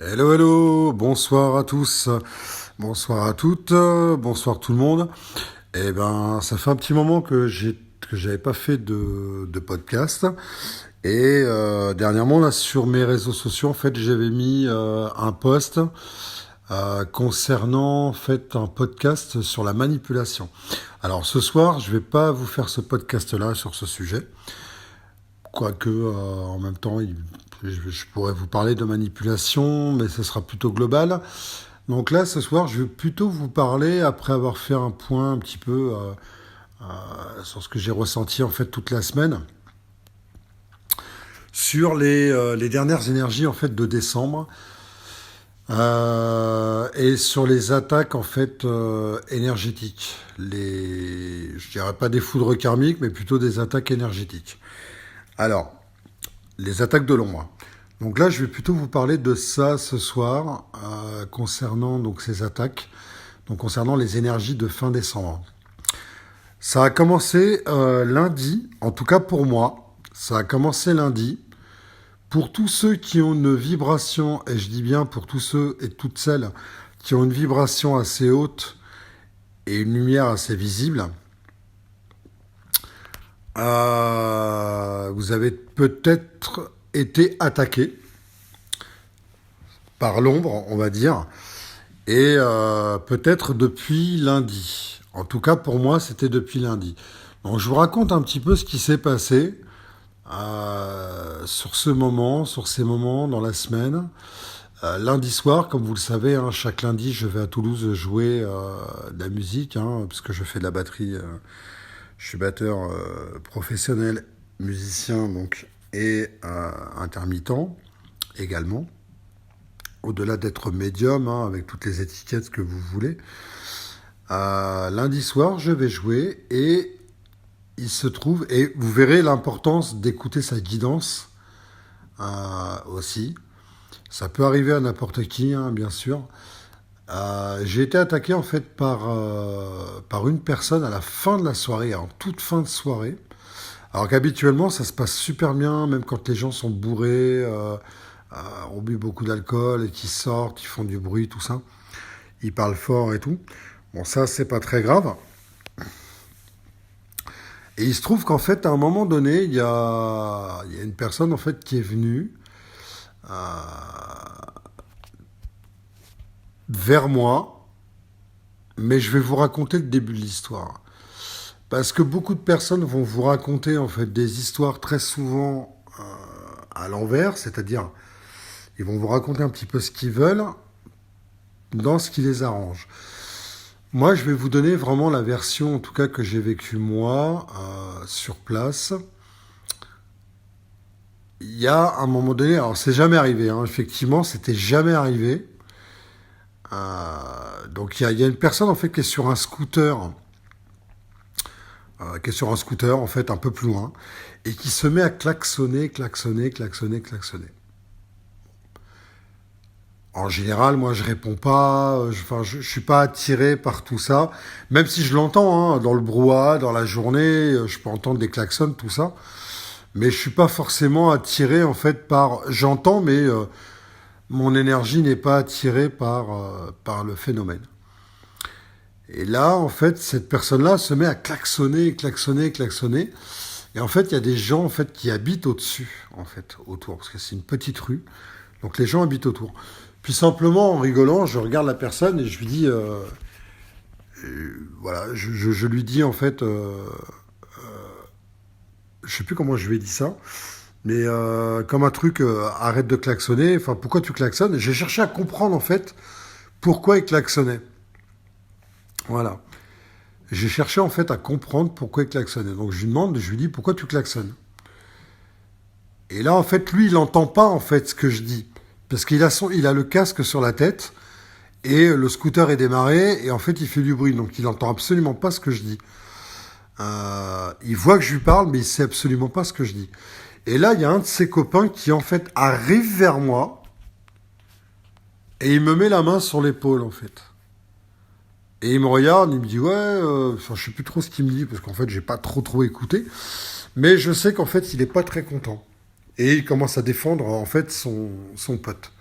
Hello, hello, bonsoir à tous, bonsoir à toutes, bonsoir tout le monde. Eh ben, ça fait un petit moment que j'avais pas fait de podcast. Et dernièrement, là, sur mes réseaux sociaux, en fait, j'avais mis un post concernant en fait un podcast sur la manipulation. Alors ce soir, je vais pas vous faire ce podcast-là sur ce sujet, quoique en même temps, je pourrais vous parler de manipulation, mais ce sera plutôt global. Donc là, ce soir, je vais plutôt vous parler, après avoir fait un point un petit peu sur ce que j'ai ressenti en fait toute la semaine, sur les dernières énergies en fait de décembre, et sur les attaques en fait énergétiques. Je dirais pas des foudres karmiques, mais plutôt des attaques énergétiques. Alors, les attaques de l'ombre. Donc là, je vais plutôt vous parler de ça ce soir, concernant donc ces attaques, donc concernant les énergies de fin décembre. Ça a commencé lundi, en tout cas pour moi, ça a commencé lundi. Pour tous ceux qui ont une vibration, et je dis bien pour tous ceux et toutes celles qui ont une vibration assez haute et une lumière assez visible, vous avez peut-être été attaqué par l'ombre, on va dire, et peut-être depuis lundi. En tout cas, pour moi, c'était depuis lundi. Donc, je vous raconte un petit peu ce qui s'est passé sur ces moments dans la semaine. Lundi soir, comme vous le savez, hein, chaque lundi, je vais à Toulouse jouer de la musique, hein, parce que je fais de la batterie. Je suis batteur professionnel, musicien, donc, et intermittent également. Au-delà d'être médium, hein, avec toutes les étiquettes que vous voulez. Lundi soir, je vais jouer et il se trouve, et vous verrez l'importance d'écouter sa guidance aussi. Ça peut arriver à n'importe qui, hein, bien sûr. J'ai été attaqué en fait par une personne à la fin de la soirée, en toute fin de soirée. Alors qu'habituellement, ça se passe super bien, même quand les gens sont bourrés, ont bu beaucoup d'alcool et qui sortent, ils font du bruit, tout ça. Ils parlent fort et tout. Bon, ça, c'est pas très grave. Et il se trouve qu'en fait, à un moment donné, il y a une personne en fait qui est venue vers moi, mais je vais vous raconter le début de l'histoire. Parce que beaucoup de personnes vont vous raconter en fait des histoires très souvent à l'envers, c'est-à-dire ils vont vous raconter un petit peu ce qu'ils veulent dans ce qui les arrange. Moi, je vais vous donner vraiment la version, en tout cas, que j'ai vécue moi, sur place. Il y a un moment donné, alors c'est jamais arrivé, hein, effectivement, c'était jamais arrivé. Donc il y a une personne en fait qui est sur un scooter en fait un peu plus loin, et qui se met à klaxonner, klaxonner, klaxonner, klaxonner. En général, moi, je réponds pas. Je suis pas attiré par tout ça, même si je l'entends hein, dans le brouhaha, dans la journée, je peux entendre des klaxons, tout ça. Mais je suis pas forcément attiré en fait par. J'entends, mais mon énergie n'est pas attirée par le phénomène. Et là, en fait, cette personne-là se met à klaxonner, klaxonner, klaxonner. Et en fait, il y a des gens en fait qui habitent au-dessus, en fait, autour, parce que c'est une petite rue. Donc les gens habitent autour. Puis simplement, en rigolant, je regarde la personne et je lui dis, voilà, je lui dis en fait, je sais plus comment je lui ai dit ça, mais comme un truc, arrête de klaxonner. Enfin, pourquoi tu klaxonnes? J'ai cherché à comprendre en fait pourquoi il klaxonnait. Voilà. J'ai cherché en fait à comprendre pourquoi il klaxonnait. Donc je lui demande, je lui dis pourquoi tu klaxonnes. Et là en fait lui il n'entend pas en fait ce que je dis parce il a le casque sur la tête et le scooter est démarré et en fait il fait du bruit donc il n'entend absolument pas ce que je dis. Il voit que je lui parle mais il sait absolument pas ce que je dis. Et là il y a un de ses copains qui en fait arrive vers moi et il me met la main sur l'épaule en fait. Et il me regarde, il me dit ouais, enfin, je sais plus trop ce qu'il me dit parce qu'en fait j'ai pas trop écouté, mais je sais qu'en fait il est pas très content et il commence à défendre en fait son pote.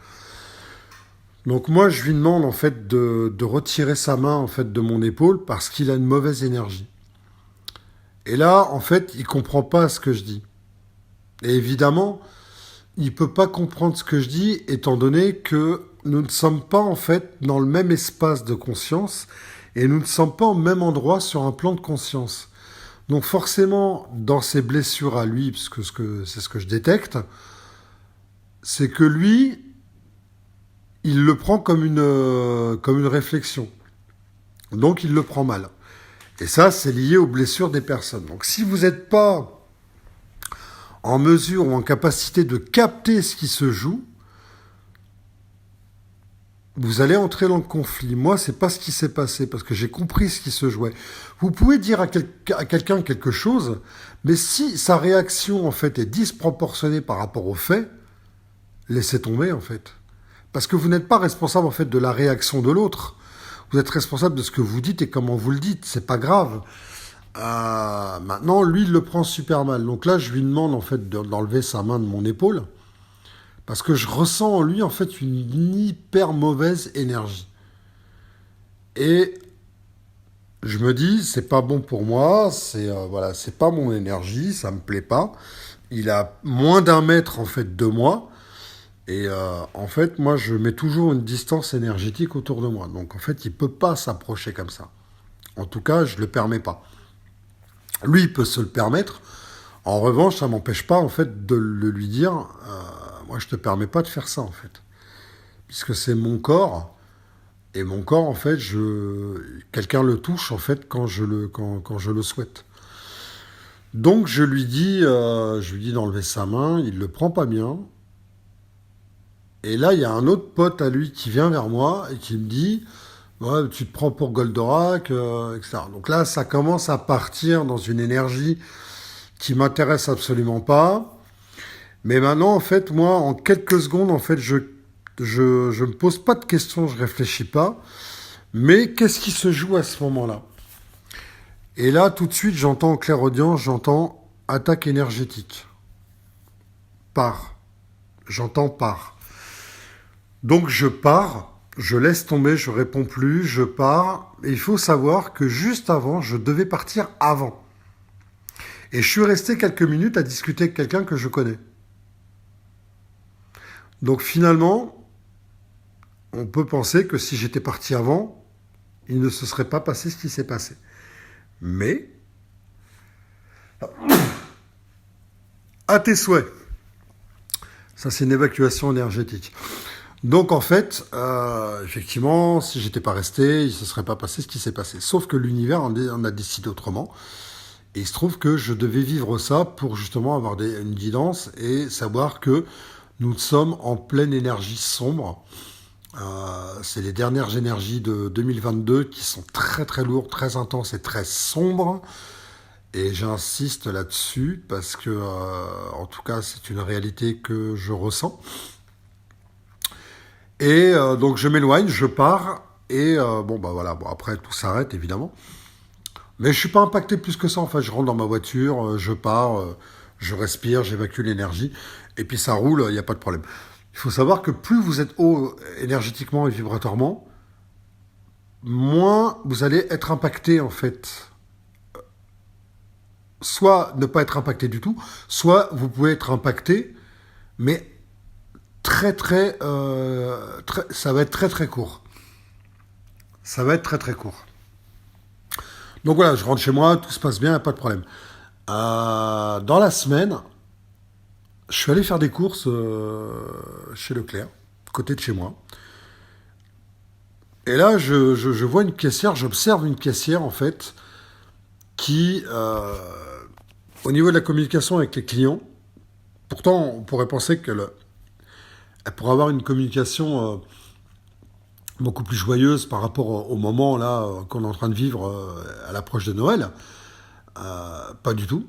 Donc moi, je lui demande en fait de retirer sa main en fait de mon épaule parce qu'il a une mauvaise énergie. Et là, en fait, il comprend pas ce que je dis. Et évidemment, il peut pas comprendre ce que je dis étant donné que nous ne sommes pas en fait dans le même espace de conscience et nous ne sommes pas au même endroit sur un plan de conscience. Donc forcément, dans ses blessures à lui, puisque c'est ce que je détecte, c'est que lui, il le prend comme une réflexion. Donc il le prend mal. Et ça, c'est lié aux blessures des personnes. Donc si vous n'êtes pas en mesure ou en capacité de capter ce qui se joue, vous allez entrer dans le conflit. Moi, c'est pas ce qui s'est passé parce que j'ai compris ce qui se jouait. Vous pouvez dire à quelqu'un quelque chose, mais si sa réaction en fait est disproportionnée par rapport au fait, laissez tomber en fait. Parce que vous n'êtes pas responsable en fait de la réaction de l'autre. Vous êtes responsable de ce que vous dites et comment vous le dites. C'est pas grave. Maintenant, lui, il le prend super mal. Donc là, je lui demande en fait d'enlever sa main de mon épaule. Parce que je ressens en lui en fait une hyper mauvaise énergie. Et je me dis, c'est pas bon pour moi, voilà, c'est pas mon énergie, ça me plaît pas. Il a moins d'un mètre en fait de moi. Et en fait, moi, je mets toujours une distance énergétique autour de moi. Donc en fait, il peut pas s'approcher comme ça. En tout cas, je le permets pas. Lui, il peut se le permettre. En revanche, ça m'empêche pas en fait de le lui dire. Moi, je te permets pas de faire ça en fait, puisque c'est mon corps et mon corps en fait, quelqu'un le touche en fait quand je le souhaite. Donc je lui dis d'enlever sa main. Il le prend pas bien. Et là, il y a un autre pote à lui qui vient vers moi et qui me dit ouais, tu te prends pour Goldorak, etc. Donc là, ça commence à partir dans une énergie qui m'intéresse absolument pas. Mais maintenant, en fait, moi, en quelques secondes, en fait, je me pose pas de questions, je réfléchis pas. Mais qu'est-ce qui se joue à ce moment-là? Et là, tout de suite, j'entends en clairaudience, j'entends attaque énergétique. Par. J'entends par. Donc je pars, je laisse tomber, je réponds plus, je pars. Et il faut savoir que juste avant, je devais partir avant. Et je suis resté quelques minutes à discuter avec quelqu'un que je connais. Donc finalement, on peut penser que si j'étais parti avant, il ne se serait pas passé ce qui s'est passé. Mais, à tes souhaits. Ça, c'est une évacuation énergétique. Donc en fait, effectivement, si j'étais pas resté, il ne se serait pas passé ce qui s'est passé. Sauf que l'univers en a décidé autrement. Et il se trouve que je devais vivre ça pour justement avoir une guidance et savoir que nous sommes en pleine énergie sombre. C'est les dernières énergies de 2022 qui sont très très lourdes, très intenses et très sombres. Et j'insiste là-dessus parce que, en tout cas, c'est une réalité que je ressens. Et donc je m'éloigne, je pars. Et bon, bah voilà, bon, après tout s'arrête évidemment. Mais je suis pas impacté plus que ça. En fait, je rentre dans ma voiture, je pars, je respire, j'évacue l'énergie. Et puis ça roule, il n'y a pas de problème. Il faut savoir que plus vous êtes haut énergétiquement et vibratoirement, moins vous allez être impacté en fait. Soit ne pas être impacté du tout, soit vous pouvez être impacté, mais ça va être très très court. Ça va être très très court. Donc voilà, je rentre chez moi, tout se passe bien, pas de problème. Dans la semaine, je suis allé faire des courses chez Leclerc, côté de chez moi. Et là, je vois une caissière, j'observe une caissière en fait, qui, au niveau de la communication avec les clients, pourtant on pourrait penser qu'elle pourrait avoir une communication beaucoup plus joyeuse par rapport au moment là qu'on est en train de vivre à l'approche de Noël. Pas du tout.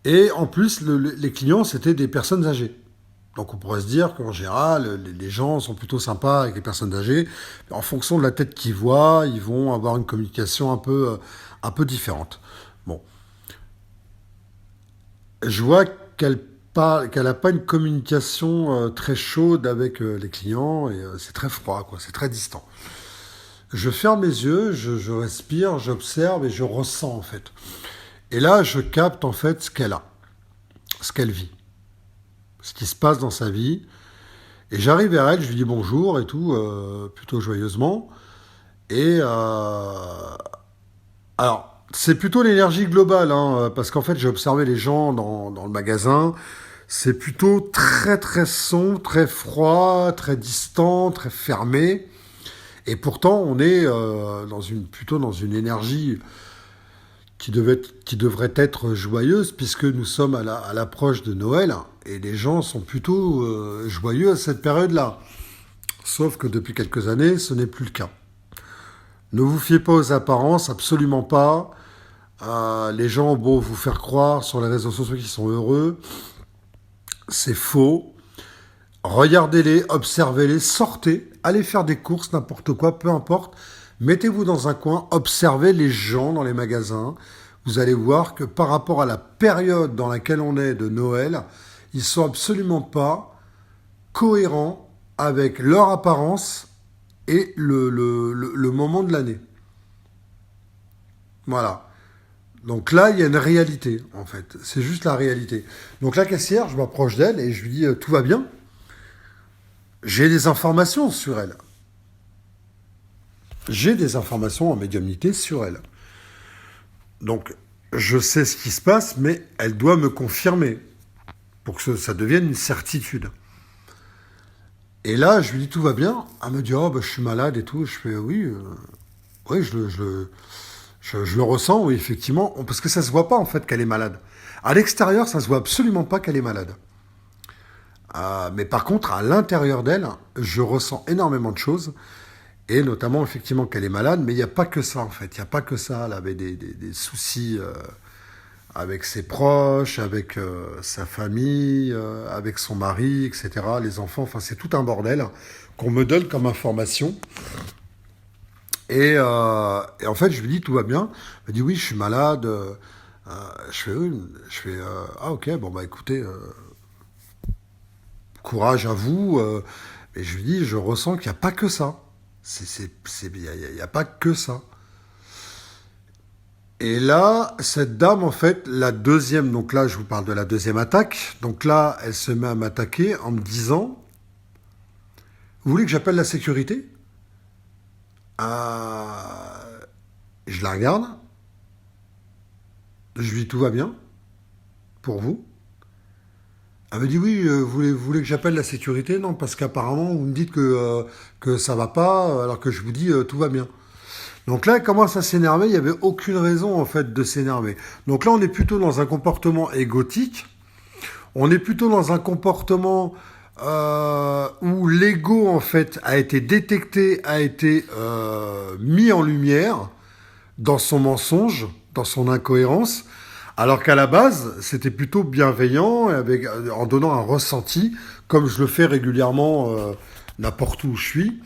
Et en plus, les clients, c'était des personnes âgées. Donc on pourrait se dire qu'en général, les gens sont plutôt sympas avec les personnes âgées. En fonction de la tête qu'ils voient, ils vont avoir une communication un peu différente. Bon. Je vois qu'elle qu'elle a pas une communication très chaude avec les clients et c'est très froid, quoi. C'est très distant. Je ferme mes yeux, je respire, j'observe et je ressens en fait. Et là, je capte en fait ce qu'elle a, ce qu'elle vit, ce qui se passe dans sa vie. Et j'arrive vers elle, je lui dis bonjour et tout, plutôt joyeusement. Et alors, c'est plutôt l'énergie globale, hein, parce qu'en fait, j'ai observé les gens dans le magasin. C'est plutôt très très sombre, très froid, très distant, très fermé. Et pourtant, on est plutôt dans une énergie qui devrait être joyeuse, puisque nous sommes à l'approche de Noël, et les gens sont plutôt joyeux à cette période-là. Sauf que depuis quelques années, ce n'est plus le cas. Ne vous fiez pas aux apparences, absolument pas. Les gens ont beau vous faire croire sur les réseaux sociaux qu'ils sont heureux, c'est faux. Regardez-les, observez-les, sortez, allez faire des courses, n'importe quoi, peu importe. Mettez-vous dans un coin, observez les gens dans les magasins. Vous allez voir que par rapport à la période dans laquelle on est de Noël, ils sont absolument pas cohérents avec leur apparence et le moment de l'année. Voilà. Donc là, il y a une réalité, en fait. C'est juste la réalité. Donc la caissière, je m'approche d'elle et je lui dis tout va bien. J'ai des informations sur elle. J'ai des informations en médiumnité sur elle. Donc, je sais ce qui se passe, mais elle doit me confirmer pour que ça devienne une certitude. Et là, je lui dis tout va bien. Elle me dit oh bah, je suis malade et tout. Je fais oui, oui je le ressens, oui effectivement, parce que ça se voit pas en fait qu'elle est malade. À l'extérieur, ça se voit absolument pas qu'elle est malade. Mais par contre, à l'intérieur d'elle, je ressens énormément de choses. Et notamment, effectivement, qu'elle est malade, mais il n'y a pas que ça, en fait. Il n'y a pas que ça. Elle avait des soucis avec ses proches, avec sa famille, avec son mari, etc., les enfants. Enfin, c'est tout un bordel qu'on me donne comme information. Et en fait, je lui dis, tout va bien. Elle me dit, oui, je suis malade. Je fais, oui. Ah, ok, bon, bah écoutez, courage à vous. Et je lui dis, je ressens qu'il n'y a pas que ça. Il n'y a pas que ça. Et là, cette dame, en fait, la deuxième, donc là, je vous parle de la deuxième attaque. Donc là, elle se met à m'attaquer en me disant, vous voulez que j'appelle la sécurité? Euh, Je la regarde. Je lui dis, tout va bien pour vous? Elle me dit, oui, vous voulez que j'appelle la sécurité? Non, parce qu'apparemment, vous me dites que ça va pas, alors que je vous dis, tout va bien. Donc là, elle commence à s'énerver, il n'y avait aucune raison en fait de s'énerver. Donc là, on est plutôt dans un comportement égotique, on est plutôt dans un comportement où l'ego en fait a été détecté, a été mis en lumière dans son mensonge, dans son incohérence, alors qu'à la base, c'était plutôt bienveillant, en donnant un ressenti, comme je le fais régulièrement n'importe où je suis.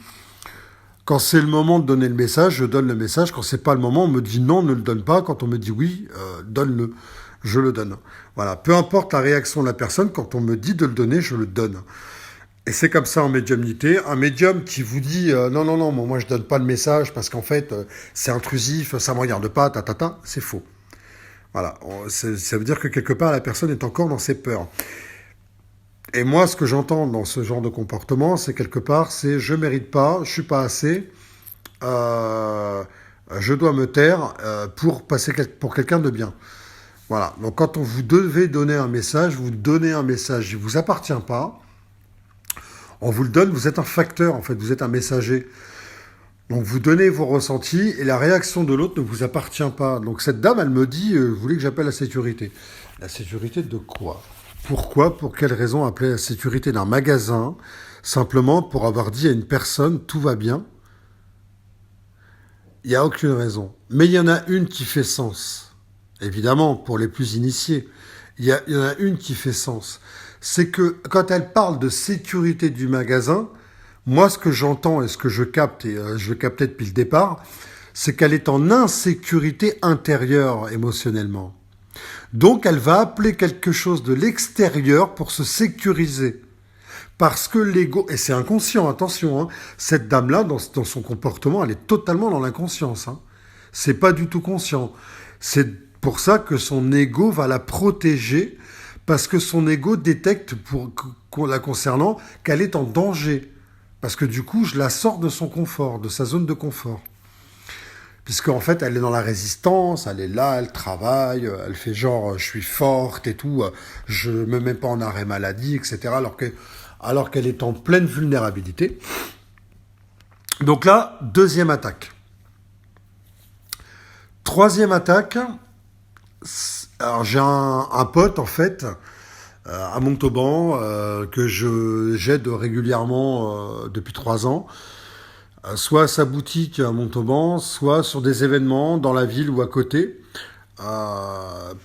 Quand c'est le moment de donner le message, je donne le message. Quand c'est pas le moment, on me dit non, ne le donne pas. Quand on me dit oui, donne-le. Je le donne. Voilà. Peu importe la réaction de la personne, quand on me dit de le donner, je le donne. Et c'est comme ça en médiumnité. Un médium qui vous dit non, non, non, moi je donne pas le message parce qu'en fait c'est intrusif, ça me regarde pas, c'est faux. Voilà. Ça veut dire que quelque part la personne est encore dans ses peurs. Et moi, ce que j'entends dans ce genre de comportement, c'est quelque part, c'est je mérite pas, je suis pas assez, je dois me taire pour passer pour quelqu'un de bien. Voilà. Donc quand on vous devez donner un message, vous donnez un message, il vous appartient pas. On vous le donne, vous êtes un facteur en fait, vous êtes un messager. Donc vous donnez vos ressentis et la réaction de l'autre ne vous appartient pas. Donc cette dame, elle me dit, vous voulez que j'appelle la sécurité? La sécurité de quoi? Pourquoi, pour quelle raison appeler la sécurité d'un magasin simplement pour avoir dit à une personne tout va bien? Il n'y a aucune raison. Mais il y en a une qui fait sens. Évidemment, pour les plus initiés, il y en a une qui fait sens. C'est que quand elle parle de sécurité du magasin, moi ce que j'entends et ce que je capte, et je le captais depuis le départ, c'est qu'elle est en insécurité intérieure émotionnellement. Donc elle va appeler quelque chose de l'extérieur pour se sécuriser. Parce que l'ego, et c'est inconscient, attention, hein, cette dame-là, dans son comportement, elle est totalement dans l'inconscience. Hein. C'est pas du tout conscient. C'est pour ça que son ego va la protéger, parce que son ego détecte, la concernant, qu'elle est en danger. Parce que du coup, je la sors de son confort, de sa zone de confort. Puisqu'en fait, elle est dans la résistance, elle est là, elle travaille, elle fait genre, je suis forte et tout, je me mets pas en arrêt maladie, etc. Alors qu'elle est en pleine vulnérabilité. Donc là, deuxième attaque. Troisième attaque, alors j'ai un pote, en fait, à Montauban, que j'aide régulièrement depuis 3 ans, soit à sa boutique à Montauban, soit sur des événements dans la ville ou à côté,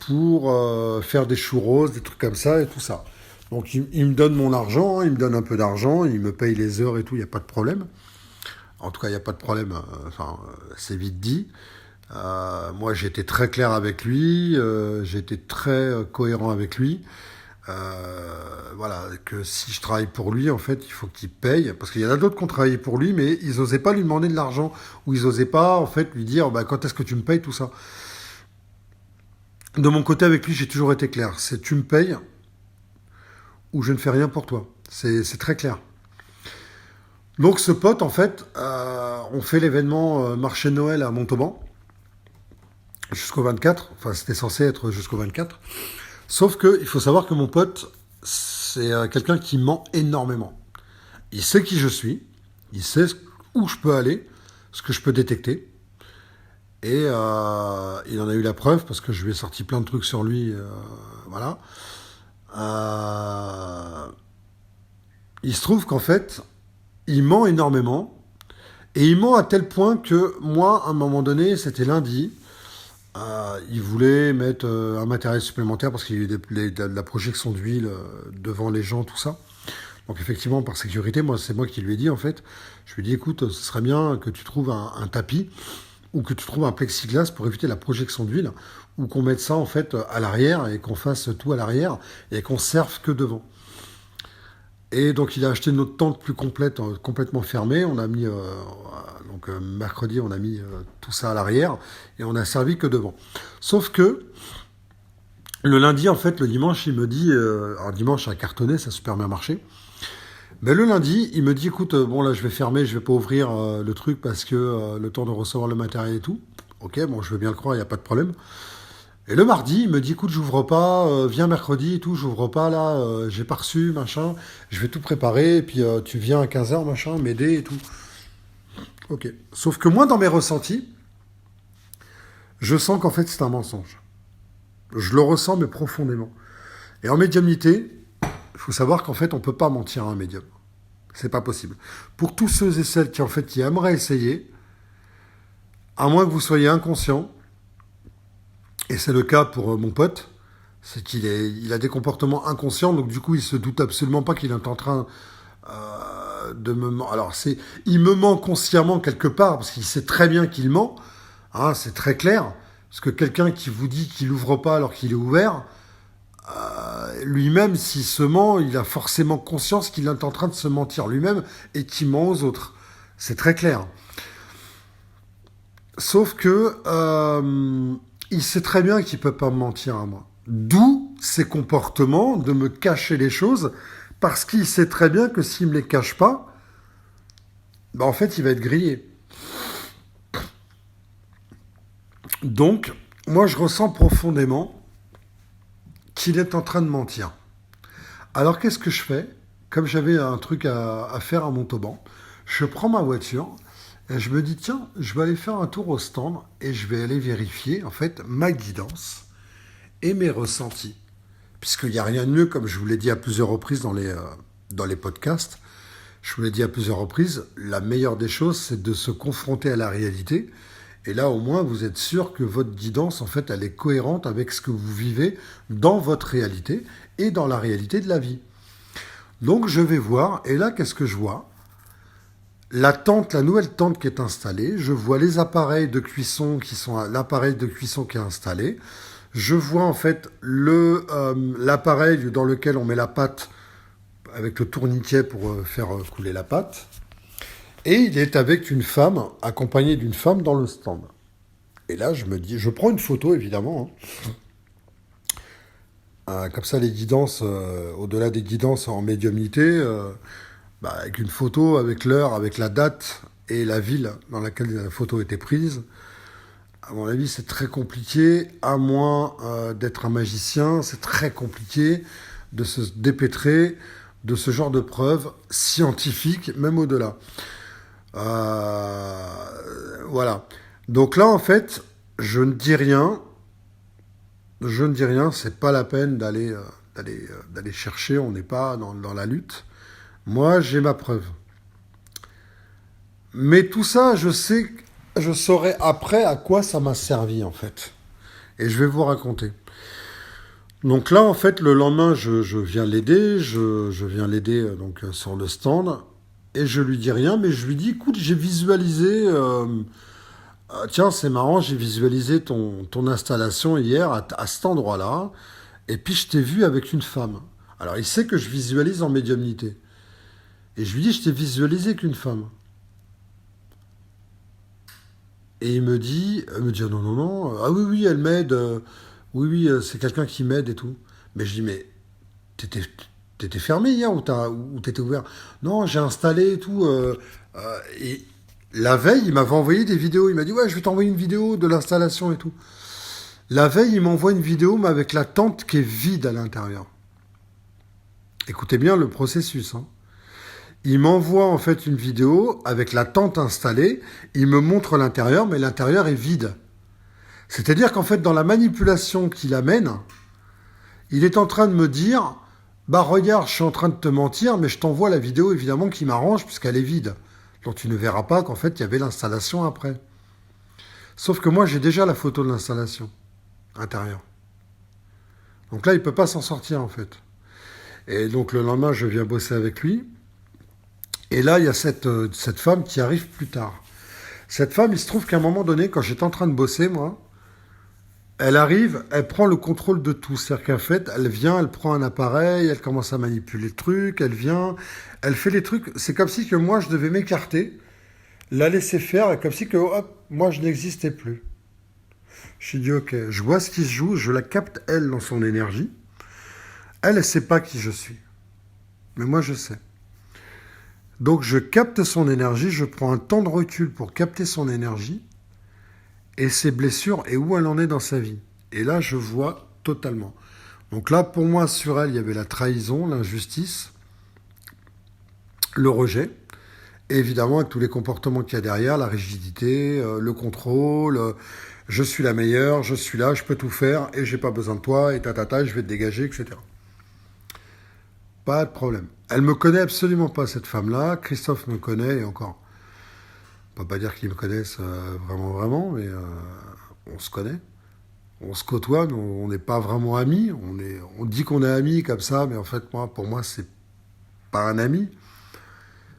pour faire des churros, des trucs comme ça et tout ça. Donc il me donne mon argent, il me donne un peu d'argent, il me paye les heures et tout, il n'y a pas de problème. En tout cas, il n'y a pas de problème, c'est vite dit. Moi, j'ai été très clair avec lui, j'ai été très cohérent avec lui. Voilà, que si je travaille pour lui, en fait, il faut qu'il paye. Parce qu'il y en a d'autres qui ont travaillé pour lui, mais ils n'osaient pas lui demander de l'argent. Ou ils n'osaient pas, en fait, lui dire, quand est-ce que tu me payes, tout ça. De mon côté, avec lui, j'ai toujours été clair. C'est tu me payes ou je ne fais rien pour toi. C'est très clair. Donc ce pote, en fait, on fait l'événement marché de Noël à Montauban jusqu'au 24. Enfin, c'était censé être jusqu'au 24. Sauf que il faut savoir que mon pote, c'est quelqu'un qui ment énormément. Il sait qui je suis, il sait où je peux aller, ce que je peux détecter. Et il en a eu la preuve parce que je lui ai sorti plein de trucs sur lui. Voilà. Il se trouve qu'en fait, il ment énormément. Et il ment à tel point que moi, à un moment donné, c'était lundi, il voulait mettre un matériel supplémentaire parce qu'il y a eu de la projection d'huile devant les gens, tout ça. Donc effectivement, par sécurité, c'est moi qui lui ai dit, en fait. Je lui ai dit, écoute, ce serait bien que tu trouves un tapis ou que tu trouves un plexiglas pour éviter la projection d'huile ou qu'on mette ça, en fait, à l'arrière et qu'on fasse tout à l'arrière et qu'on serve que devant. Et donc il a acheté notre tente plus complète, complètement fermée. On a mis, mercredi, on a mis tout ça à l'arrière et on a servi que devant. Sauf que le lundi, en fait, le dimanche, il me dit, alors dimanche, ça a cartonné, ça a super bien marché. Mais le lundi, il me dit, écoute, bon là, je vais fermer, je vais pas ouvrir le truc parce que le temps de recevoir le matériel et tout. Ok, bon, je veux bien le croire, il n'y a pas de problème. Et le mardi, il me dit, écoute, j'ouvre pas, viens mercredi et tout, j'ouvre pas là, j'ai pas reçu, machin, je vais tout préparer, et puis tu viens à 15h, machin, m'aider et tout. Ok. Sauf que moi, dans mes ressentis, je sens qu'en fait, c'est un mensonge. Je le ressens, mais profondément. Et en médiumnité, il faut savoir qu'en fait, on peut pas mentir à un médium. C'est pas possible. Pour tous ceux et celles qui, en fait, qui aimeraient essayer, à moins que vous soyez inconscient, et c'est le cas pour mon pote, c'est il a des comportements inconscients, donc du coup, il se doute absolument pas qu'il est en train de me mentir. Alors, il me ment consciemment quelque part, parce qu'il sait très bien qu'il ment, hein, c'est très clair, parce que quelqu'un qui vous dit qu'il ouvre pas alors qu'il est ouvert, lui-même, s'il se ment, il a forcément conscience qu'il est en train de se mentir lui-même et qu'il ment aux autres. C'est très clair. Sauf que il sait très bien qu'il peut pas me mentir à moi. D'où ses comportements de me cacher les choses, parce qu'il sait très bien que s'il me les cache pas, en fait, il va être grillé. Donc, moi, je ressens profondément qu'il est en train de mentir. Alors, qu'est-ce que je fais? Comme j'avais un truc à faire à Montauban, je prends ma voiture et je me dis, tiens, je vais aller faire un tour au stand et je vais aller vérifier, en fait, ma guidance et mes ressentis. Puisqu'il n'y a rien de mieux, comme je vous l'ai dit à plusieurs reprises dans les podcasts, je vous l'ai dit à plusieurs reprises, la meilleure des choses, c'est de se confronter à la réalité. Et là, au moins, vous êtes sûr que votre guidance, en fait, elle est cohérente avec ce que vous vivez dans votre réalité et dans la réalité de la vie. Donc, je vais voir, et là, qu'est-ce que je vois? La nouvelle tente qui est installée, je vois les appareils de cuisson l'appareil de cuisson qui est installé, je vois en fait l'appareil dans lequel on met la pâte avec le tourniquet pour faire couler la pâte. Et il est avec une femme, accompagné d'une femme dans le stand. Et là, je me dis, je prends une photo évidemment, hein. Comme ça, les guidances, au-delà des guidances en médiumnité, avec une photo, avec l'heure, avec la date et la ville dans laquelle la photo était prise. À mon avis, c'est très compliqué, à moins d'être un magicien, c'est très compliqué de se dépêtrer de ce genre de preuves scientifiques, même au-delà. Euh, voilà. Donc là, en fait, je ne dis rien. Je ne dis rien, c'est pas la peine d'aller chercher, on n'est pas dans la lutte. Moi, j'ai ma preuve. Mais tout ça, je saurai après à quoi ça m'a servi, en fait. Et je vais vous raconter. Donc là, en fait, le lendemain, je viens l'aider, je viens l'aider sur le stand, et je lui dis rien, mais je lui dis, écoute, j'ai visualisé, tiens, c'est marrant, j'ai visualisé ton installation hier à cet endroit-là, et puis je t'ai vu avec une femme. Alors il sait que je visualise en médiumnité. Et je lui dis, je t'ai visualisé qu'une femme. Et il me dit, ah non, non, non, ah oui, oui, elle m'aide, oui, oui, c'est quelqu'un qui m'aide et tout. Mais je dis, mais t'étais, t'étais fermé hier ou t'étais ouvert? Non, j'ai installé et tout. Et la veille, il m'avait envoyé des vidéos. Il m'a dit, ouais, je vais t'envoyer une vidéo de l'installation et tout. La veille, il m'envoie une vidéo, mais avec la tente qui est vide à l'intérieur. Écoutez bien le processus, hein. Il m'envoie en fait une vidéo avec la tente installée. Il me montre l'intérieur, mais l'intérieur est vide. C'est-à-dire qu'en fait, dans la manipulation qu'il amène, il est en train de me dire, bah regarde, je suis en train de te mentir, mais je t'envoie la vidéo évidemment qui m'arrange puisqu'elle est vide. Donc tu ne verras pas qu'en fait il y avait l'installation après. Sauf que moi j'ai déjà la photo de l'installation intérieure. Donc là il peut pas s'en sortir en fait. Et donc le lendemain je viens bosser avec lui. Et là il y a cette femme qui arrive plus tard. Cette femme, il se trouve qu'à un moment donné, quand j'étais en train de bosser moi, elle arrive, elle prend le contrôle de tout. C'est-à-dire qu'en fait, elle vient, elle prend un appareil, elle commence à manipuler le truc, elle vient, elle fait les trucs. C'est comme si que moi, je devais m'écarter, la laisser faire, et comme si que, hop, moi, je n'existais plus. Je me dis, ok, je vois ce qui se joue, je la capte, elle, dans son énergie. Elle ne sait pas qui je suis. Mais moi, je sais. Donc, je capte son énergie, je prends un temps de recul pour capter son énergie, et ses blessures et où elle en est dans sa vie. Et là, je vois totalement. Donc là, pour moi, sur elle, il y avait la trahison, l'injustice, le rejet, et évidemment, avec tous les comportements qu'il y a derrière, la rigidité, le contrôle, je suis la meilleure, je suis là, je peux tout faire, et j'ai pas besoin de toi, et je vais te dégager, etc. Pas de problème. Elle me connaît absolument pas, cette femme-là. Christophe me connaît, et encore, on peut pas dire qu'ils me connaissent vraiment, vraiment, mais on se connaît. On se côtoie, mais on n'est pas vraiment amis. On dit qu'on est amis comme ça, mais en fait, pour moi, c'est pas un ami.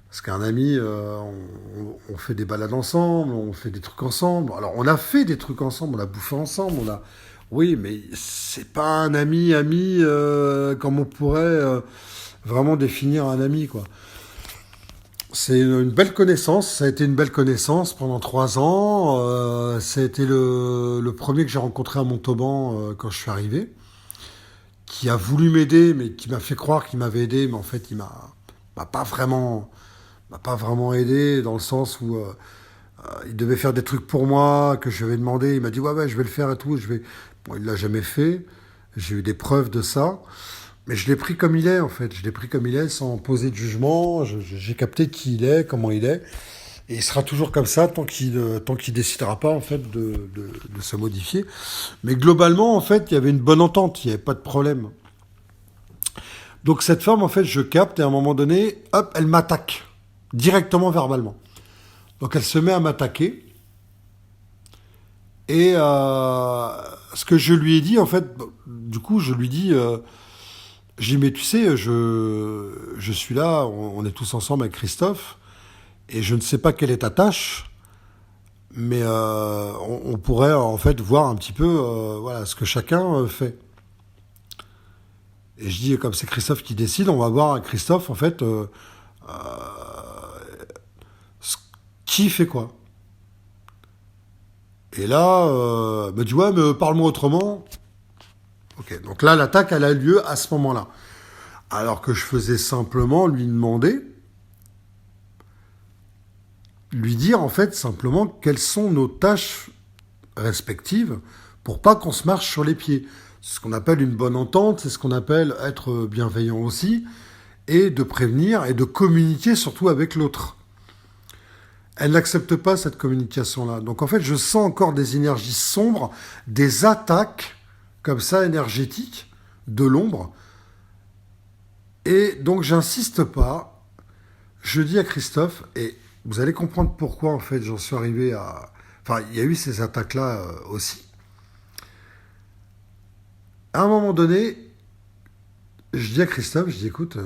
Parce qu'un ami, on fait des balades ensemble, on fait des trucs ensemble. Alors, on a fait des trucs ensemble, on a bouffé ensemble, oui, mais c'est pas un ami, comme on pourrait vraiment définir un ami, quoi. C'est une belle connaissance, ça a été une belle connaissance pendant 3 ans. Ça a été le premier que j'ai rencontré à Montauban quand je suis arrivé, qui a voulu m'aider, mais qui m'a fait croire qu'il m'avait aidé, mais en fait m'a pas vraiment aidé dans le sens où il devait faire des trucs pour moi que je lui avais demandé. Il m'a dit ouais je vais le faire et tout. Bon, il l'a jamais fait. J'ai eu des preuves de ça. Mais je l'ai pris comme il est, en fait. Je l'ai pris comme il est, sans poser de jugement. J'ai capté qui il est, comment il est. Et il sera toujours comme ça tant qu'il décidera pas, en fait, de se modifier. Mais globalement, en fait, il y avait une bonne entente. Il n'y avait pas de problème. Donc cette femme, en fait, je capte. Et à un moment donné, hop, elle m'attaque. Directement verbalement. Donc elle se met à m'attaquer. Et ce que je lui ai dit, en fait, du coup, je lui dis... j'ai dit, mais tu sais, je suis là, on est tous ensemble avec Christophe, et je ne sais pas quelle est ta tâche, Mais on pourrait en fait voir un petit peu voilà, ce que chacun fait. Et je dis, comme c'est Christophe qui décide, on va voir à Christophe, en fait, qui fait quoi. Et là, me dit, ouais, mais parle-moi autrement. Ok, donc là, l'attaque, elle a lieu à ce moment-là. Alors que je faisais simplement lui demander, lui dire, en fait, simplement, quelles sont nos tâches respectives pour pas qu'on se marche sur les pieds. C'est ce qu'on appelle une bonne entente, c'est ce qu'on appelle être bienveillant aussi, et de prévenir et de communiquer surtout avec l'autre. Elle n'accepte pas cette communication-là. Donc en fait, je sens encore des énergies sombres, des attaques comme ça énergétiques de l'ombre. Et donc j'insiste pas. Je dis à Christophe, et vous allez comprendre pourquoi en fait j'en suis arrivé à... Enfin, il y a eu ces attaques-là aussi. À un moment donné, je dis à Christophe, je dis écoute,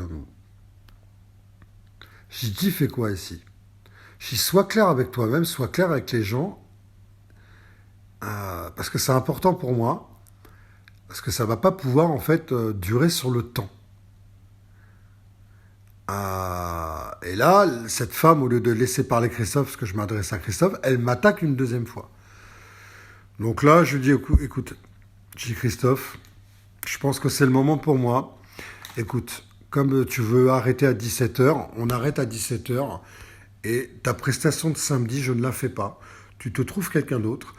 je dis fais quoi ici? Je dis sois clair avec toi-même, sois clair avec les gens, parce que c'est important pour moi, parce que ça va pas pouvoir en fait durer sur le temps. Et là, cette femme, au lieu de laisser parler Christophe, parce que je m'adresse à Christophe, elle m'attaque une deuxième fois. Donc là, je dis écoute, je dis Christophe, je pense que c'est le moment pour moi. Écoute, comme tu veux arrêter à 17h, on arrête à 17h. Et ta prestation de samedi, je ne la fais pas. Tu te trouves quelqu'un d'autre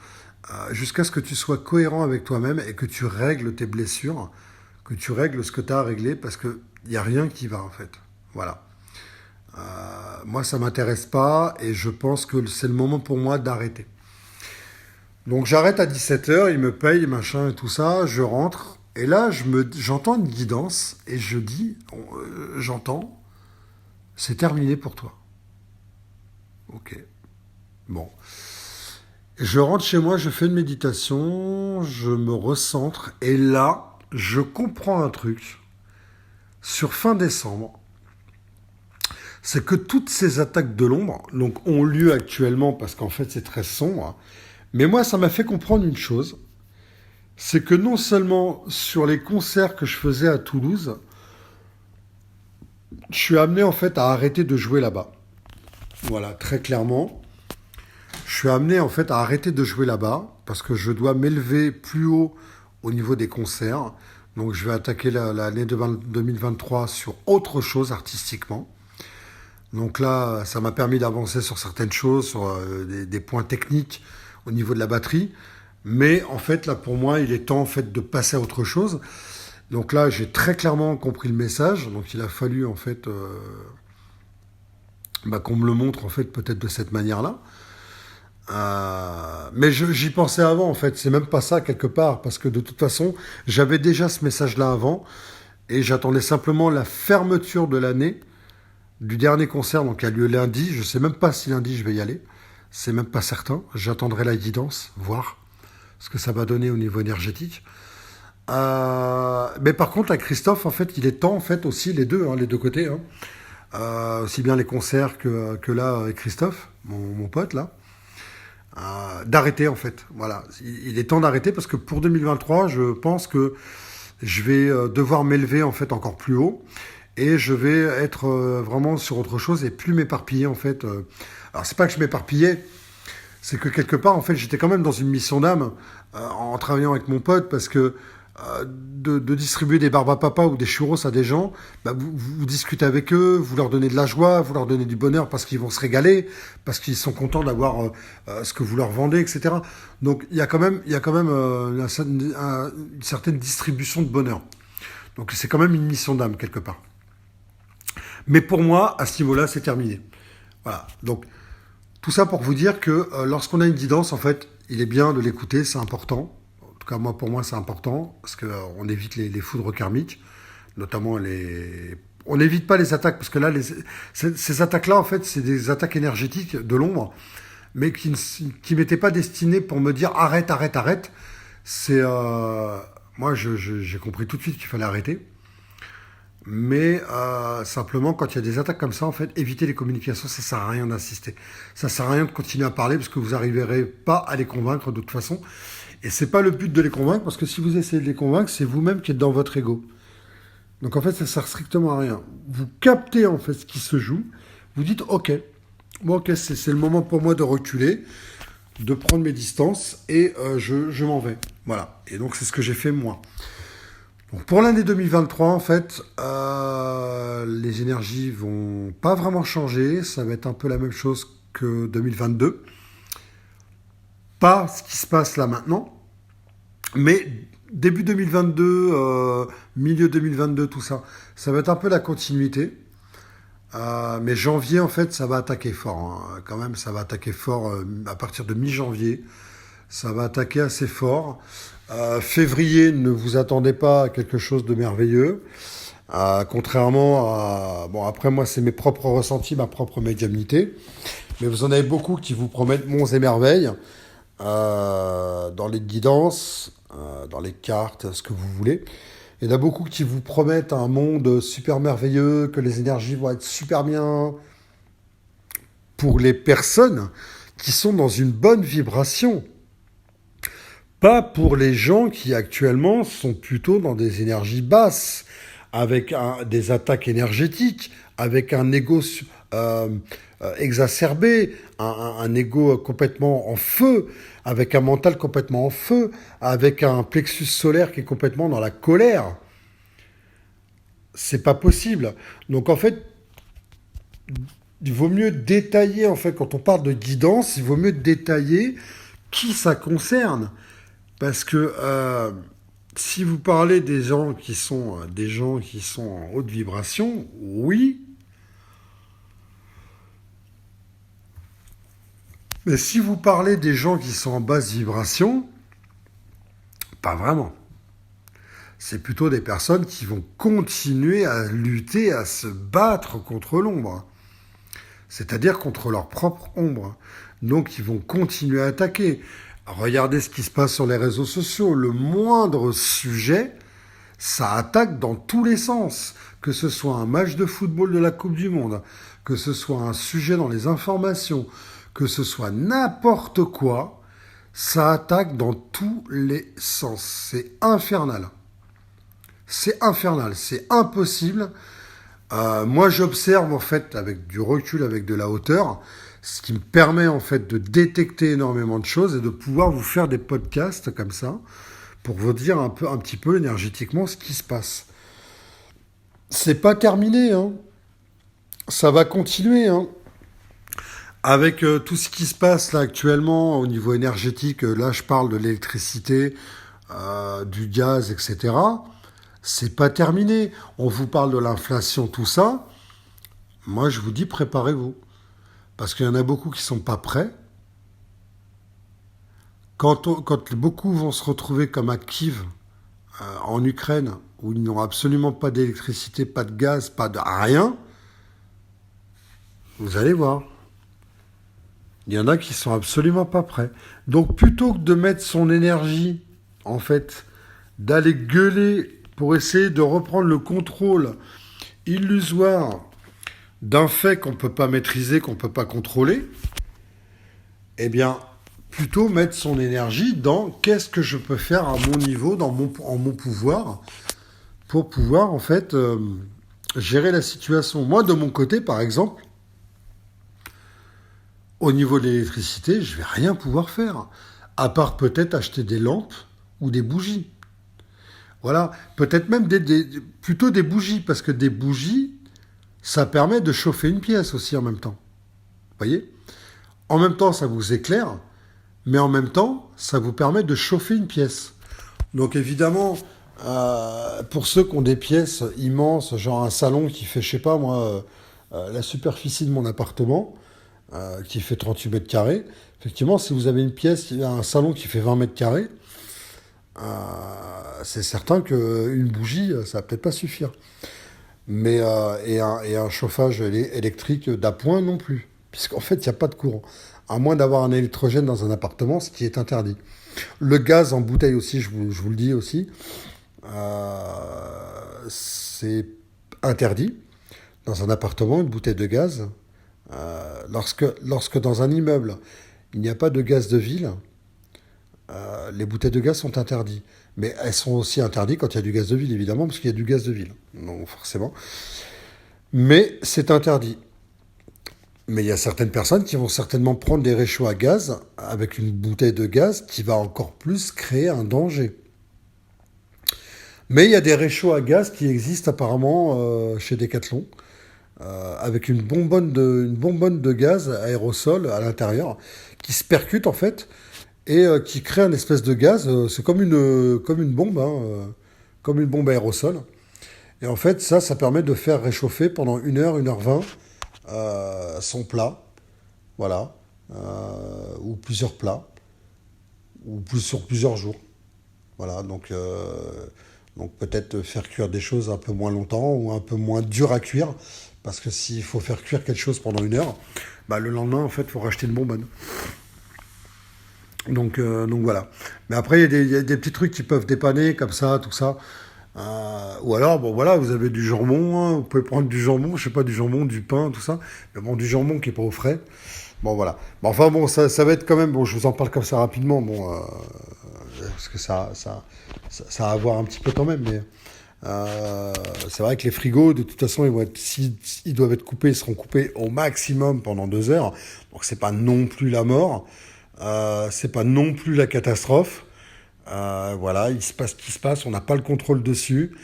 jusqu'à ce que tu sois cohérent avec toi-même et que tu règles tes blessures, que tu règles ce que tu as à régler parce qu'il n'y a rien qui va en fait. Voilà. Moi, ça ne m'intéresse pas et je pense que c'est le moment pour moi d'arrêter. Donc j'arrête à 17h, il me paye, machin et tout ça, je rentre. Et là, j'entends une guidance et je dis, j'entends, c'est terminé pour toi. Ok. Bon. Je rentre chez moi, je fais une méditation, je me recentre, et là, je comprends un truc. Sur fin décembre, c'est que toutes ces attaques de l'ombre donc, ont lieu actuellement parce qu'en fait c'est très sombre. Mais moi, ça m'a fait comprendre une chose. C'est que non seulement sur les concerts que je faisais à Toulouse, je suis amené en fait à arrêter de jouer là-bas. Voilà, très clairement. Je suis amené en fait à arrêter de jouer là-bas parce que je dois m'élever plus haut au niveau des concerts. Donc je vais attaquer l'année 2023 sur autre chose artistiquement. Donc là, ça m'a permis d'avancer sur certaines choses, sur des points techniques au niveau de la batterie. Mais en fait, là pour moi, il est temps en fait de passer à autre chose. Donc là, j'ai très clairement compris le message. Donc il a fallu en fait qu'on me le montre en fait peut-être de cette manière-là. Mais j'y pensais avant en fait, c'est même pas ça quelque part, parce que de toute façon, j'avais déjà ce message-là avant, et j'attendais simplement la fermeture de l'année du dernier concert, donc qui a lieu lundi. Je sais même pas si lundi je vais y aller, c'est même pas certain. J'attendrai la guidance, voir ce que ça va donner au niveau énergétique. Mais par contre, à Christophe, en fait, il est temps en fait aussi les deux côtés, hein. Aussi bien les concerts que là avec Christophe, mon pote là. D'arrêter en fait. Voilà, il est temps d'arrêter parce que pour 2023, je pense que je vais devoir m'élever en fait encore plus haut et je vais être vraiment sur autre chose et plus m'éparpiller en fait. Alors c'est pas que je m'éparpillais, c'est que quelque part en fait j'étais quand même dans une mission d'âme en travaillant avec mon pote parce que de distribuer des barbes à papa ou des churros à des gens, vous discutez avec eux, vous leur donnez de la joie, vous leur donnez du bonheur parce qu'ils vont se régaler, parce qu'ils sont contents d'avoir ce que vous leur vendez, etc. Donc il y a quand même une certaine distribution de bonheur. Donc c'est quand même une mission d'âme quelque part. Mais pour moi, à ce niveau-là, c'est terminé. Voilà. Donc tout ça pour vous dire que lorsqu'on a une guidance, en fait, il est bien de l'écouter, c'est important. En tout cas, pour moi, c'est important, parce qu'on évite les foudres karmiques, notamment les... On n'évite pas les attaques, parce que là, ces attaques-là, en fait, c'est des attaques énergétiques de l'ombre, mais qui m'étaient pas destinées pour me dire arrête, arrête, arrête. C'est... Moi, j'ai compris tout de suite qu'il fallait arrêter. Mais simplement, quand il y a des attaques comme ça, en fait, évitez les communications, ça sert à rien d'insister. Ça sert à rien de continuer à parler parce que vous n'arriverez pas à les convaincre de toute façon. Et c'est pas le but de les convaincre parce que si vous essayez de les convaincre, c'est vous-même qui êtes dans votre ego. Donc en fait, ça sert strictement à rien. Vous captez en fait ce qui se joue. Vous dites, ok, bon, ok, c'est le moment pour moi de reculer, de prendre mes distances et je m'en vais. Voilà. Et donc c'est ce que j'ai fait moi. Donc pour l'année 2023, en fait, les énergies vont pas vraiment changer. Ça va être un peu la même chose que 2022. Pas ce qui se passe là maintenant, mais début 2022, milieu 2022, tout ça, ça va être un peu la continuité. Mais janvier, en fait, ça va attaquer fort, hein. Quand même, ça va attaquer fort à partir de mi-janvier. Ça va attaquer assez fort. Février, ne vous attendez pas à quelque chose de merveilleux. Contrairement à... Bon, après, moi, c'est mes propres ressentis, ma propre médiumnité. Mais vous en avez beaucoup qui vous promettent monts et merveilles. Dans les guidances, dans les cartes, ce que vous voulez. Il y en a beaucoup qui vous promettent un monde super merveilleux, que les énergies vont être super bien pour les personnes qui sont dans une bonne vibration. Pas pour les gens qui actuellement sont plutôt dans des énergies basses, avec des attaques énergétiques, avec un ego exacerbé, un ego complètement en feu, avec un mental complètement en feu, avec un plexus solaire qui est complètement dans la colère. C'est pas possible. Donc en fait, il vaut mieux détailler, en fait, quand on parle de guidance, il vaut mieux détailler qui ça concerne. Parce que si vous parlez des gens qui sont en haute vibration, oui. Mais si vous parlez des gens qui sont en basse vibration, pas vraiment. C'est plutôt des personnes qui vont continuer à lutter, à se battre contre l'ombre. C'est-à-dire contre leur propre ombre. Donc ils vont continuer à attaquer. Regardez ce qui se passe sur les réseaux sociaux. Le moindre sujet, ça attaque dans tous les sens. Que ce soit un match de football de la Coupe du Monde, que ce soit un sujet dans les informations, que ce soit n'importe quoi, ça attaque dans tous les sens. C'est infernal. C'est infernal, c'est impossible. Moi, j'observe en fait avec du recul, avec de la hauteur, ce qui me permet en fait de détecter énormément de choses et de pouvoir vous faire des podcasts comme ça pour vous dire un petit peu énergétiquement ce qui se passe. C'est pas terminé, hein. Ça va continuer, hein. Avec tout ce qui se passe là actuellement au niveau énergétique, là je parle de l'électricité, du gaz, etc. C'est pas terminé. On vous parle de l'inflation, tout ça. Moi je vous dis préparez-vous. Parce qu'il y en a beaucoup qui sont pas prêts. Quand beaucoup vont se retrouver comme à Kiev, en Ukraine, où ils n'ont absolument pas d'électricité, pas de gaz, pas de rien, vous allez voir. Il y en a qui sont absolument pas prêts. Donc plutôt que de mettre son énergie, en fait, d'aller gueuler pour essayer de reprendre le contrôle illusoire d'un fait qu'on ne peut pas maîtriser, qu'on ne peut pas contrôler, eh bien, plutôt mettre son énergie dans qu'est-ce que je peux faire à mon niveau, en mon pouvoir, pour pouvoir, en fait, gérer la situation. Moi, de mon côté, par exemple, au niveau de l'électricité, je vais rien pouvoir faire, à part peut-être acheter des lampes ou des bougies. Voilà, peut-être même plutôt des bougies, parce que des bougies, ça permet de chauffer une pièce aussi en même temps. Vous voyez ? En même temps, ça vous éclaire, mais en même temps, ça vous permet de chauffer une pièce. Donc évidemment, pour ceux qui ont des pièces immenses, genre un salon qui fait, je sais pas moi, la superficie de mon appartement, qui fait 38 mètres carrés, effectivement, si vous avez une pièce, un salon qui fait 20 mètres carrés, c'est certain qu'une bougie, ça va peut-être pas suffire. Mais, et un chauffage électrique d'appoint non plus, puisqu'en fait, il n'y a pas de courant. À moins d'avoir un électrogène dans un appartement, ce qui est interdit. Le gaz en bouteille aussi, je vous le dis aussi, c'est interdit dans un appartement une bouteille de gaz. Lorsque dans un immeuble, il n'y a pas de gaz de ville, les bouteilles de gaz sont interdites. Mais elles sont aussi interdites quand il y a du gaz de ville, évidemment, parce qu'il y a du gaz de ville. Non, forcément. Mais c'est interdit. Mais il y a certaines personnes qui vont certainement prendre des réchauds à gaz avec une bouteille de gaz qui va encore plus créer un danger. Mais il y a des réchauds à gaz qui existent apparemment chez Decathlon, avec une bonbonne de gaz aérosol à l'intérieur, qui se percute en fait, et qui crée un espèce de gaz. C'est comme une bombe, hein, comme une bombe aérosol. Et en fait, ça permet de faire réchauffer pendant 1 heure 20 son plat, voilà, ou plusieurs plats, sur plusieurs jours. Voilà, donc peut-être faire cuire des choses un peu moins longtemps ou un peu moins dur à cuire, parce que s'il faut faire cuire quelque chose pendant 1 heure, bah, le lendemain, en fait, il faut racheter une bonbonne. Donc voilà. Mais après, il y a des petits trucs qui peuvent dépanner, comme ça, tout ça. Ou alors, bon voilà, vous avez du jambon, hein, vous pouvez prendre du jambon, je sais pas, du jambon, du pain, tout ça. Mais bon, du jambon qui est pas au frais. Bon, voilà. Bon, enfin, bon, ça va être quand même, bon, je vous en parle comme ça rapidement, bon, parce que ça a à voir un petit peu quand même, mais c'est vrai que les frigos, de toute façon, s'ils doivent être coupés, ils seront coupés au maximum pendant 2 heures. Donc, c'est pas non plus la mort, c'est pas non plus la catastrophe. Voilà, il se passe ce qui se passe, on n'a pas le contrôle dessus.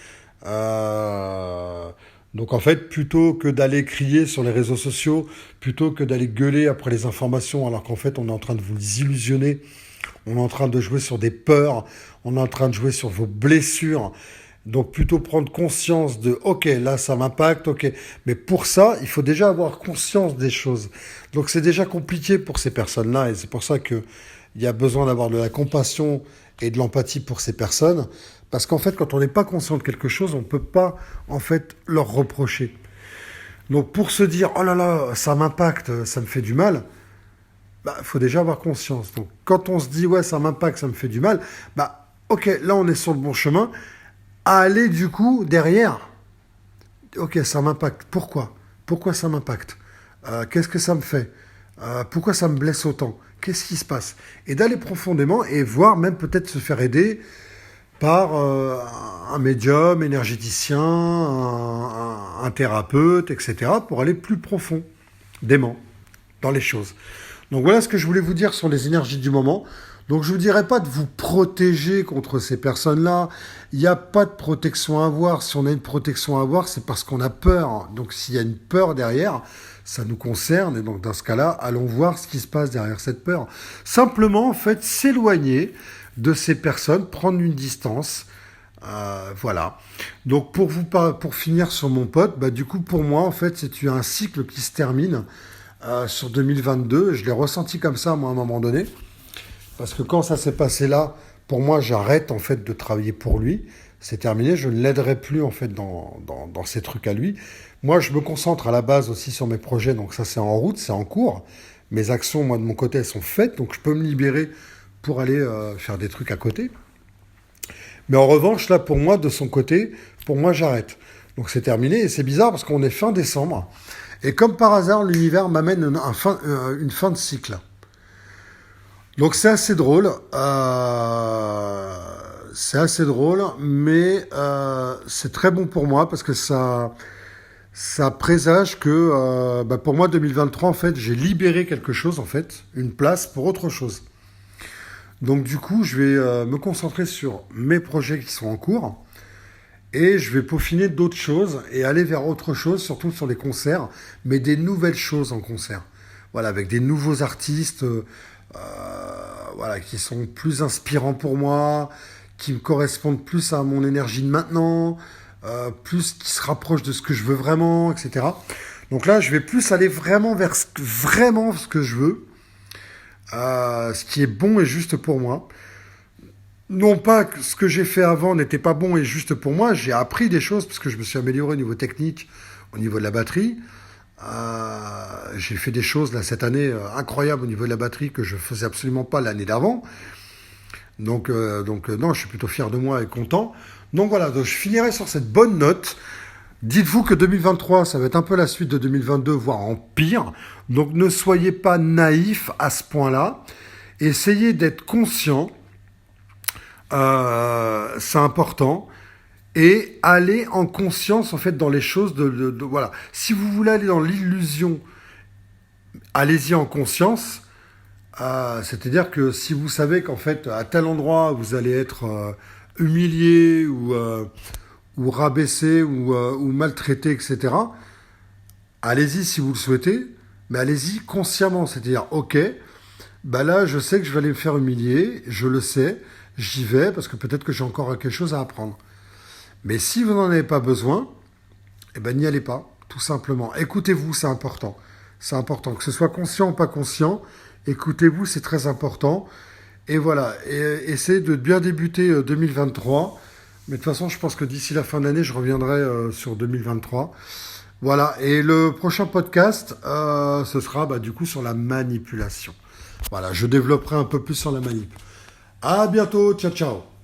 Donc en fait, plutôt que d'aller crier sur les réseaux sociaux, plutôt que d'aller gueuler après les informations, alors qu'en fait on est en train de vous illusionner, on est en train de jouer sur des peurs, on est en train de jouer sur vos blessures. Donc plutôt prendre conscience de, ok, là ça m'impacte, ok. Mais pour ça, il faut déjà avoir conscience des choses. Donc c'est déjà compliqué pour ces personnes-là, et c'est pour ça que il y a besoin d'avoir de la compassion et de l'empathie pour ces personnes, parce qu'en fait, quand on n'est pas conscient de quelque chose, on ne peut pas, en fait, leur reprocher. Donc, pour se dire, oh là là, ça m'impacte, ça me fait du mal, bah, faut déjà avoir conscience. Donc, quand on se dit, ouais, ça m'impacte, ça me fait du mal, bah, ok, là, on est sur le bon chemin, à aller, du coup, derrière, ok, ça m'impacte, pourquoi? Pourquoi ça m'impacte? Qu'est-ce que ça me fait? Pourquoi ça me blesse autant? Qu'est-ce qui se passe? Et d'aller profondément et voir même peut-être se faire aider par un médium, énergéticien, un thérapeute, etc. pour aller plus profondément dans les choses. Donc voilà ce que je voulais vous dire sur les énergies du moment. Donc je ne vous dirais pas de vous protéger contre ces personnes-là. Il n'y a pas de protection à avoir. Si on a une protection à avoir, c'est parce qu'on a peur. Donc s'il y a une peur derrière, ça nous concerne. Et donc dans ce cas-là, allons voir ce qui se passe derrière cette peur. Simplement, en fait, s'éloigner de ces personnes, prendre une distance. Voilà. Donc pour finir sur mon pote, bah, du coup pour moi, en fait, c'est un cycle qui se termine sur 2022. Je l'ai ressenti comme ça, moi, à un moment donné. Parce que quand ça s'est passé là, pour moi, j'arrête en fait de travailler pour lui. C'est terminé, je ne l'aiderai plus en fait dans ces trucs à lui. Moi, je me concentre à la base aussi sur mes projets, donc ça c'est en route, c'est en cours. Mes actions, moi de mon côté, elles sont faites, donc je peux me libérer pour aller faire des trucs à côté. Mais en revanche, là, pour moi, de son côté, pour moi, j'arrête. Donc c'est terminé, et c'est bizarre parce qu'on est fin décembre. Et comme par hasard, l'univers m'amène une fin de cycle. Donc c'est assez drôle, mais c'est très bon pour moi parce que ça présage que pour moi 2023 en fait j'ai libéré quelque chose en fait, une place pour autre chose. Donc du coup je vais me concentrer sur mes projets qui sont en cours et je vais peaufiner d'autres choses et aller vers autre chose, surtout sur les concerts, mais des nouvelles choses en concert. Voilà, avec des nouveaux artistes. Voilà, qui sont plus inspirants pour moi, qui me correspondent plus à mon énergie de maintenant, plus qui se rapprochent de ce que je veux vraiment, etc. Donc là, je vais plus aller vraiment vers vraiment ce que je veux, ce qui est bon et juste pour moi. Non pas que ce que j'ai fait avant n'était pas bon et juste pour moi, j'ai appris des choses parce que je me suis amélioré au niveau technique, au niveau de la batterie. J'ai fait des choses là cette année incroyables au niveau de la batterie que je faisais absolument pas l'année d'avant. Donc non, je suis plutôt fier de moi et content. Donc voilà, donc je finirai sur cette bonne note. Dites-vous que 2023, ça va être un peu la suite de 2022, voire en pire. Donc ne soyez pas naïfs à ce point-là. Essayez d'être conscient, c'est important. Et allez en conscience en fait dans les choses voilà. Si vous voulez aller dans l'illusion, allez-y en conscience. C'est-à-dire que si vous savez qu'en fait à tel endroit vous allez être humilié ou rabaissé ou maltraité, etc. Allez-y si vous le souhaitez, mais allez-y consciemment. C'est-à-dire, ok, bah là je sais que je vais aller me faire humilier, je le sais, j'y vais parce que peut-être que j'ai encore quelque chose à apprendre. Mais si vous n'en avez pas besoin, eh ben n'y allez pas, tout simplement. Écoutez-vous, c'est important. C'est important, que ce soit conscient ou pas conscient. Écoutez-vous, c'est très important. Et voilà, et essayez de bien débuter 2023. Mais de toute façon, je pense que d'ici la fin d'année, je reviendrai sur 2023. Voilà, et le prochain podcast, ce sera du coup sur la manipulation. Voilà, je développerai un peu plus sur la manip. À bientôt, ciao ciao.